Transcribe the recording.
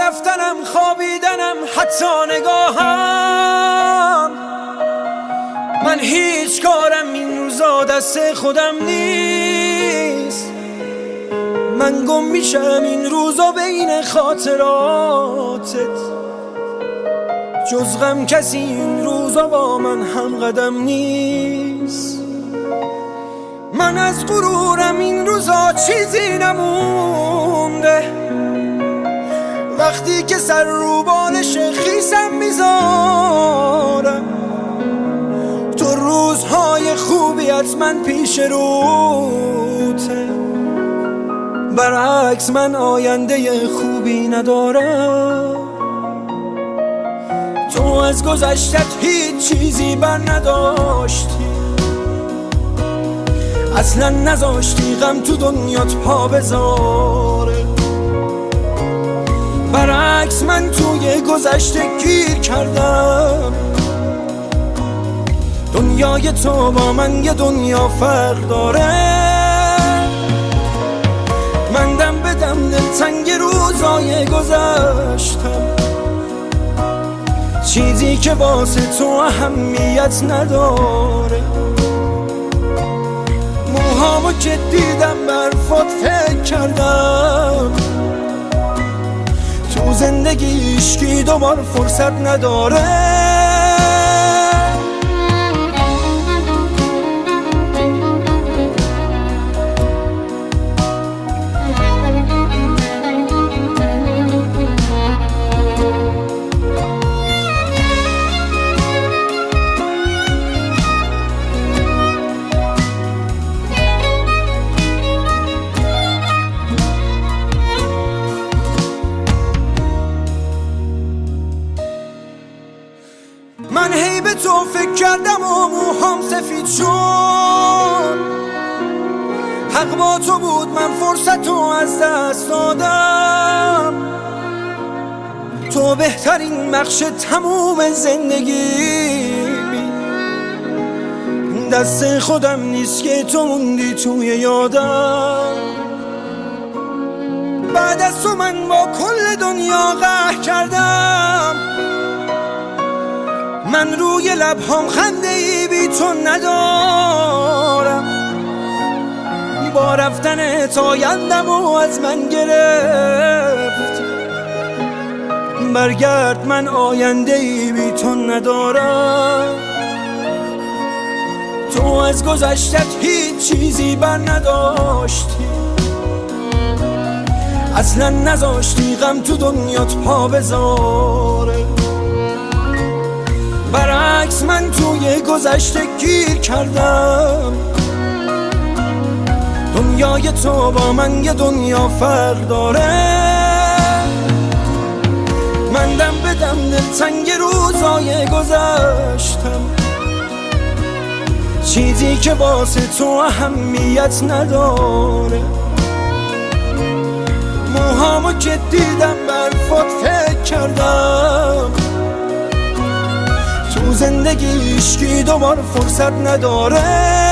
رفتنم خوابیدنم حتی نگاهم، من هیچ کارم این روزا دست خودم نیست. من گم میشم این روزا بین خاطراتت، جز غم کسی این روزا با من هم قدم نیست. من از غرورم این روزا چیزی نمونده، وقتی که سر رو بالش خیسم میذارم، تو روزهای خوبیت من پیش روته، برعکس من آینده خوبی ندارم. تو از گذشتت هیچ چیزی بر نداشتی، اصلا نذاشتی غم تو دنیات پا بذاره، برعکس من توی گذشته گیر کردم. دنیای تو با من یه دنیا فرق داره، من دم به دم دلتنگ روزای گذشتم، چیزی که واسه تو اهمیت نداره. موهامو که دیدم برفات فکر کردم، تو زندگی عشقی دوبار فرصت نداره. من هی به تو فکر کردم و موهام سفید شد، حق با تو بود من فرصت رو از دست دادم. تو بهترین بخش تموم زندگیمی، دست خودم نیست که تو موندی توی یادم. بعد از تو من با کل دنیا قهر کردم، من روی لبهام خنده ای بی تو ندارم. با رفتنت آیندم و از من گرفت، برگرد من آینده ای بی تو ندارم. تو از گذشتت هیچ چیزی بر نداشتی، اصلا نذاشتی غم تو دنیات پا بذاره، برعکس من توی گذشته گیر کردم. دنیای تو با من یه دنیا فرق داره، من دم به دم دلتنگ روزای گذشتم، چیزی که واسه تو اهمیت نداره. موهامو که دیدم برفات فکر کردم، تو زندگی عشقی دوبار فرصت نداره.